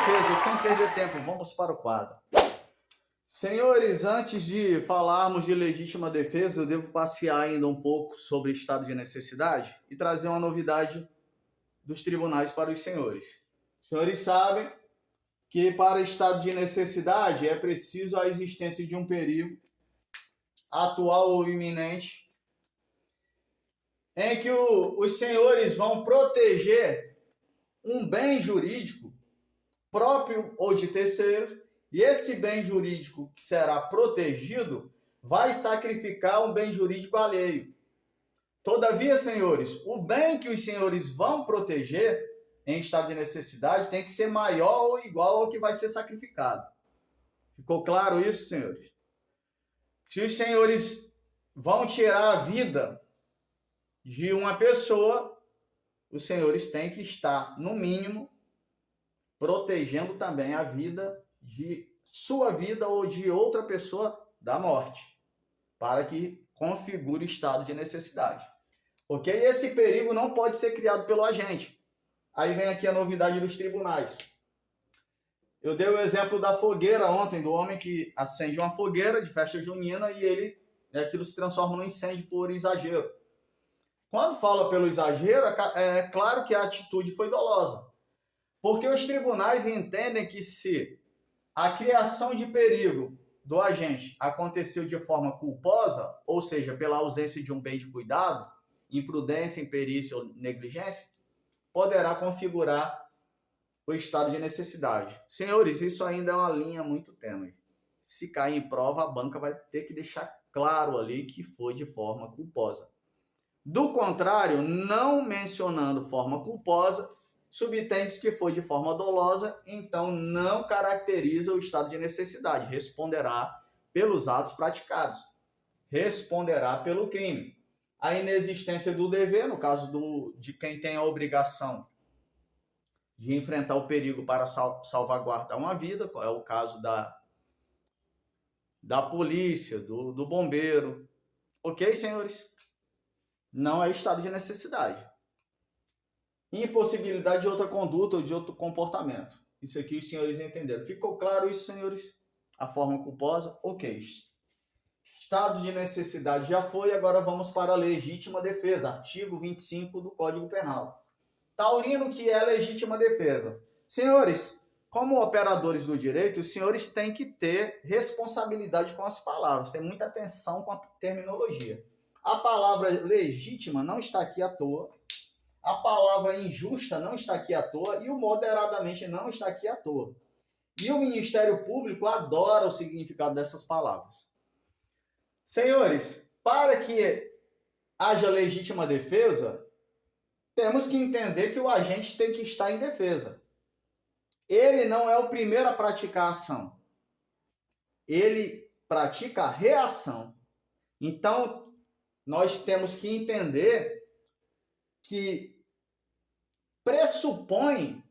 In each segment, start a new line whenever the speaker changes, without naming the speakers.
defesa, sem perder tempo, vamos para o quadro. Senhores, antes de falarmos de legítima defesa, eu devo passear ainda um pouco sobre estado de necessidade e trazer uma novidade dos tribunais para os senhores. Os senhores sabem que para estado de necessidade é preciso a existência de um perigo atual ou iminente em que os senhores vão proteger um bem jurídico próprio ou de terceiro, e esse bem jurídico que será protegido vai sacrificar um bem jurídico alheio. Todavia, senhores, o bem que os senhores vão proteger em estado de necessidade tem que ser maior ou igual ao que vai ser sacrificado. Ficou claro isso, senhores? Se os senhores vão tirar a vida de uma pessoa, os senhores têm que estar, no mínimo, protegendo também a vida de sua vida ou de outra pessoa da morte, para que configure estado de necessidade. Ok? Esse perigo não pode ser criado pelo agente. Aí vem aqui a novidade dos tribunais. Eu dei o exemplo da fogueira ontem, do homem que acende uma fogueira de festa junina e aquilo se transforma num incêndio por exagero. Quando fala pelo exagero, é claro que a atitude foi dolosa. Porque os tribunais entendem que se a criação de perigo do agente aconteceu de forma culposa, ou seja, pela ausência de um bem de cuidado, imprudência, imperícia ou negligência, poderá configurar o estado de necessidade. Senhores, isso ainda é uma linha muito tênue. Se cair em prova, a banca vai ter que deixar claro ali que foi de forma culposa. Do contrário, não mencionando forma culposa, subtende-se que foi de forma dolosa, então não caracteriza o estado de necessidade, responderá pelos atos praticados, responderá pelo crime. A inexistência do dever, no caso de quem tem a obrigação de enfrentar o perigo para salvaguardar uma vida, é o caso da polícia, do bombeiro. Ok, senhores? Não é estado de necessidade. Impossibilidade de outra conduta ou de outro comportamento. Isso aqui os senhores entenderam. Ficou claro isso, senhores? A forma culposa? Ok. Estado de necessidade já foi, agora vamos para a legítima defesa. Artigo 25 do Código Penal. Taurino, que é legítima defesa. Senhores, como operadores do direito, os senhores têm que ter responsabilidade com as palavras. Tem muita atenção com a terminologia. A palavra legítima não está aqui à toa. A palavra injusta não está aqui à toa e o moderadamente não está aqui à toa. E o Ministério Público adora o significado dessas palavras. Senhores, para que haja legítima defesa, temos que entender que o agente tem que estar em defesa. Ele não é o primeiro a praticar a ação. Ele pratica a reação. Então, nós temos que entender que pressupõe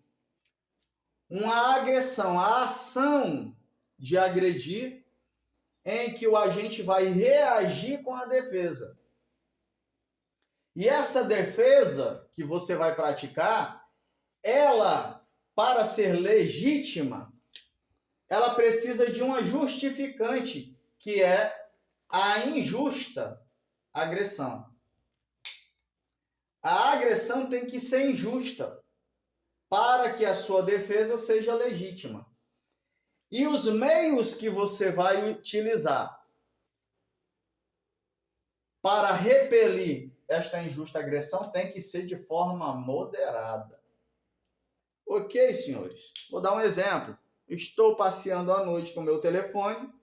uma agressão, a ação de agredir, em que o agente vai reagir com a defesa. E essa defesa que você vai praticar, ela, para ser legítima, ela precisa de uma justificante, que é a injusta agressão. A agressão tem que ser injusta para que a sua defesa seja legítima. E os meios que você vai utilizar para repelir esta injusta agressão tem que ser de forma moderada. Ok, senhores? Vou dar um exemplo. Estou passeando à noite com o meu telefone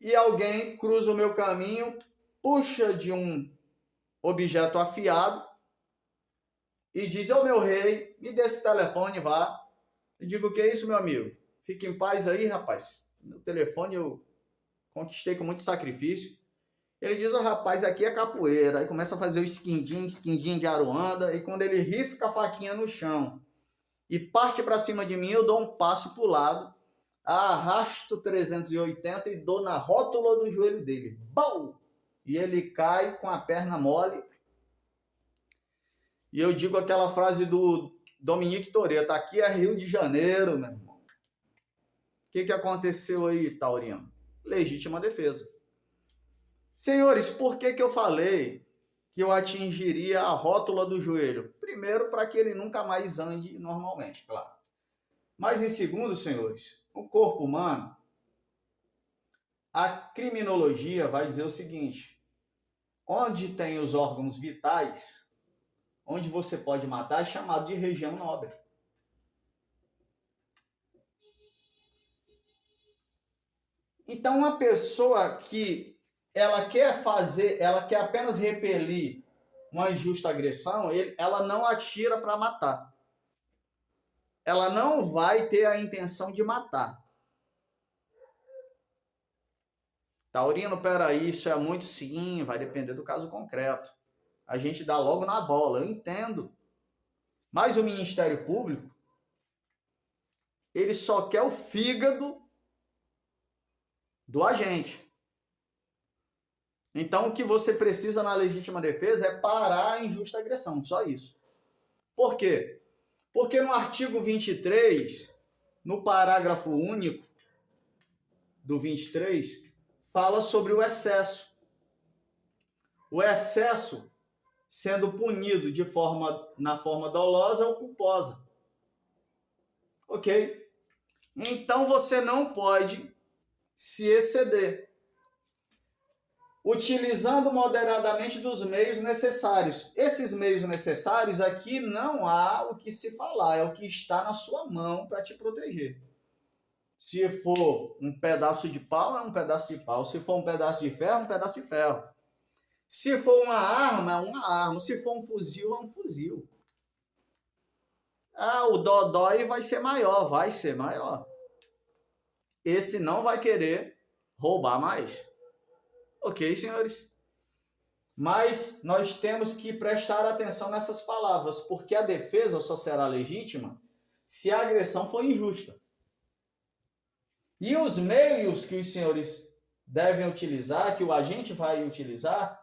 e alguém cruza o meu caminho, puxa de um objeto afiado e diz: ô meu rei, me dê esse telefone, vá. Eu digo: o que é isso, meu amigo? Fique em paz aí, rapaz. Meu telefone eu conquistei com muito sacrifício. Ele diz: ô rapaz, aqui é capoeira. Aí começa a fazer o esquindim de aruanda. E quando ele risca a faquinha no chão e parte para cima de mim, eu dou um passo para o lado, arrasto 380 e dou na rótula do joelho dele. Bum! E ele cai com a perna mole. E eu digo aquela frase do Dominique Toretto, aqui é Rio de Janeiro, meu irmão. O que aconteceu aí, Taurino? Legítima defesa. Senhores, por que eu falei que eu atingiria a rótula do joelho? Primeiro, para que ele nunca mais ande normalmente, claro. Mas em segundo, senhores, o corpo humano, a criminologia vai dizer o seguinte: onde tem os órgãos vitais, onde você pode matar, é chamado de região nobre. Então, uma pessoa que ela quer apenas repelir uma injusta agressão, ela não atira para matar. Ela não vai ter a intenção de matar. Taurino, peraí, isso é muito sim, vai depender do caso concreto. A gente dá logo na bola, eu entendo. Mas o Ministério Público, ele só quer o fígado do agente. Então, o que você precisa na legítima defesa é parar a injusta agressão, só isso. Por quê? Porque no artigo 23, no parágrafo único do 23, fala sobre o excesso. O excesso sendo punido na forma dolosa ou culposa. Ok? Então, você não pode se exceder, utilizando moderadamente dos meios necessários. Esses meios necessários aqui não há o que se falar, é o que está na sua mão para te proteger. Se for um pedaço de pau, é um pedaço de pau. Se for um pedaço de ferro, é um pedaço de ferro. Se for uma arma, é uma arma. Se for um fuzil, é um fuzil. Ah, o dodói vai ser maior, vai ser maior. Esse não vai querer roubar mais. Ok, senhores? Mas nós temos que prestar atenção nessas palavras, porque a defesa só será legítima se a agressão for injusta. E os meios que os senhores devem utilizar, que o agente vai utilizar,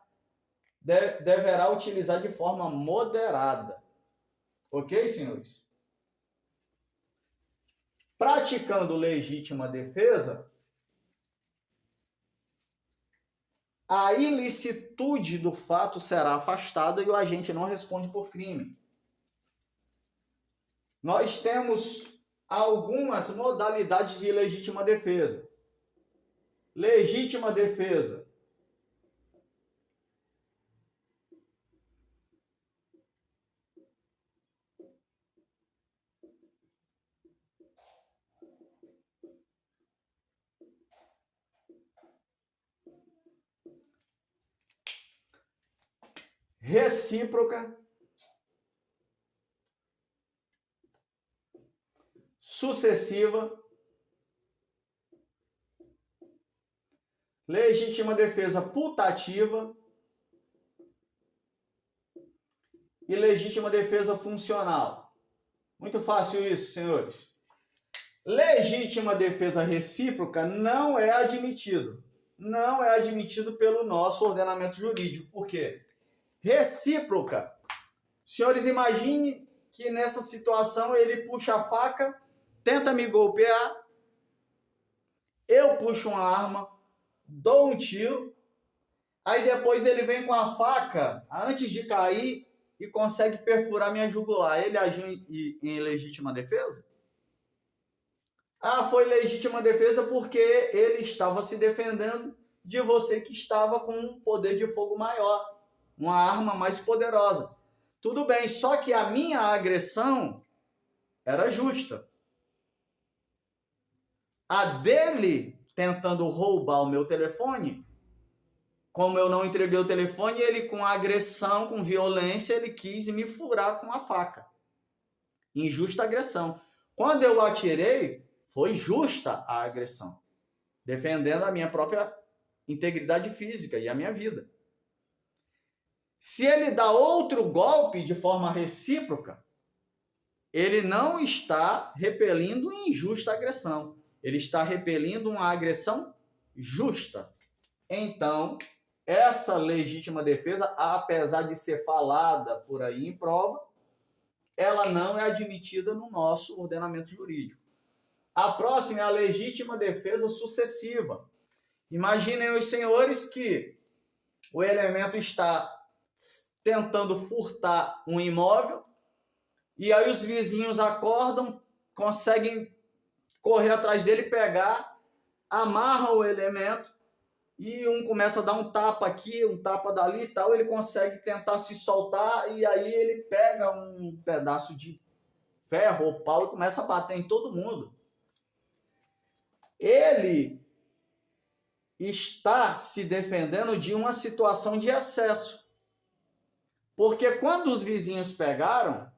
deverá utilizar de forma moderada. Ok, senhores? Praticando legítima defesa, a ilicitude do fato será afastada e o agente não responde por crime. Nós temos algumas modalidades de legítima defesa. Legítima defesa. Recíproca. Sucessiva. Legítima defesa putativa e legítima defesa funcional. Muito fácil isso, senhores. Legítima defesa recíproca não é admitido. Não é admitido pelo nosso ordenamento jurídico. Por quê? Recíproca. Senhores, imagine que nessa situação ele puxa a faca, tenta me golpear, eu puxo uma arma, dou um tiro, aí depois ele vem com a faca, antes de cair, e consegue perfurar minha jugular. Ele agiu em legítima defesa? Ah, foi legítima defesa porque ele estava se defendendo de você que estava com um poder de fogo maior, uma arma mais poderosa. Tudo bem, só que a minha agressão era justa. A dele tentando roubar o meu telefone, como eu não entreguei o telefone, ele com agressão, com violência, ele quis me furar com a faca. Injusta agressão. Quando eu atirei, foi justa a agressão, defendendo a minha própria integridade física e a minha vida. Se ele dá outro golpe de forma recíproca, ele não está repelindo injusta agressão. Ele está repelindo uma agressão justa. Então, essa legítima defesa, apesar de ser falada por aí em prova, ela não é admitida no nosso ordenamento jurídico. A próxima é a legítima defesa sucessiva. Imaginem os senhores que o elemento está tentando furtar um imóvel e aí os vizinhos acordam, conseguem correr atrás dele, pegar, amarra o elemento e um começa a dar um tapa aqui, um tapa dali e tal, ele consegue tentar se soltar e aí ele pega um pedaço de ferro ou pau e começa a bater em todo mundo. Ele está se defendendo de uma situação de excesso. Porque quando os vizinhos pegaram,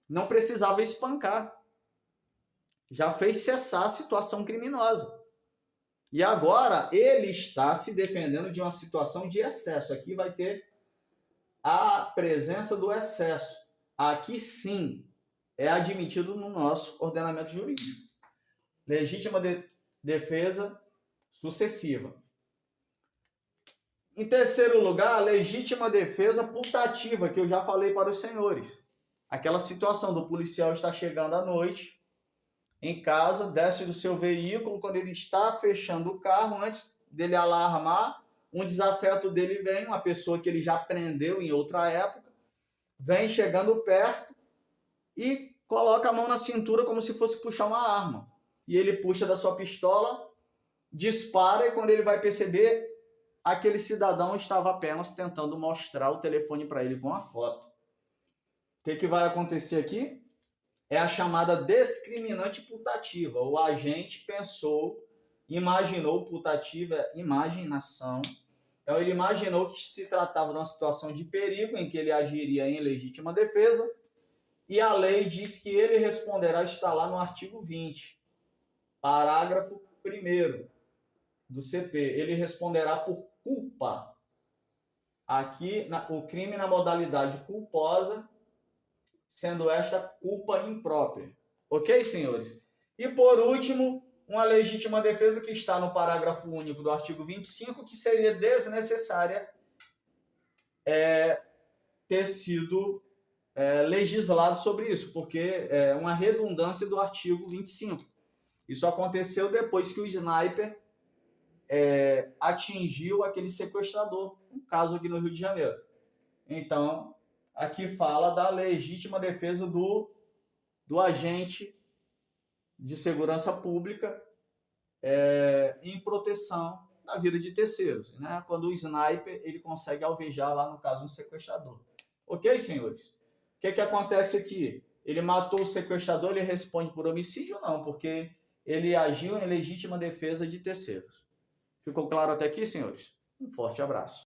não precisava espancar. Já fez cessar a situação criminosa. E agora ele está se defendendo de uma situação de excesso. Aqui vai ter a presença do excesso. Aqui sim é admitido no nosso ordenamento jurídico. Legítima defesa sucessiva. Em terceiro lugar, a legítima defesa putativa, que eu já falei para os senhores. Aquela situação do policial estar chegando à noite em casa, desce do seu veículo, quando ele está fechando o carro, antes dele alarmar, um desafeto dele vem, uma pessoa que ele já prendeu em outra época, vem chegando perto e coloca a mão na cintura como se fosse puxar uma arma. E ele puxa da sua pistola, dispara e quando ele vai perceber, aquele cidadão estava apenas tentando mostrar o telefone para ele com a foto. O que vai acontecer aqui? É a chamada discriminante putativa. O agente pensou, imaginou, putativa, imaginação. Então ele imaginou que se tratava de uma situação de perigo em que ele agiria em legítima defesa e a lei diz que ele responderá, está lá no artigo 20, parágrafo 1º do CP. Ele responderá por culpa. Aqui, o crime na modalidade culposa, sendo esta culpa imprópria. Ok, senhores? E por último, uma legítima defesa que está no parágrafo único do artigo 25, que seria desnecessária ter sido legislado sobre isso, porque é uma redundância do artigo 25. Isso aconteceu depois que o sniper atingiu aquele sequestrador, um caso aqui no Rio de Janeiro. Então, aqui fala da legítima defesa do agente de segurança pública em proteção da vida de terceiros, né? Quando o sniper ele consegue alvejar lá, no caso, um sequestrador. Ok, senhores? O que acontece aqui? Ele matou o sequestrador, ele responde por homicídio? Não, porque ele agiu em legítima defesa de terceiros. Ficou claro até aqui, senhores? Um forte abraço.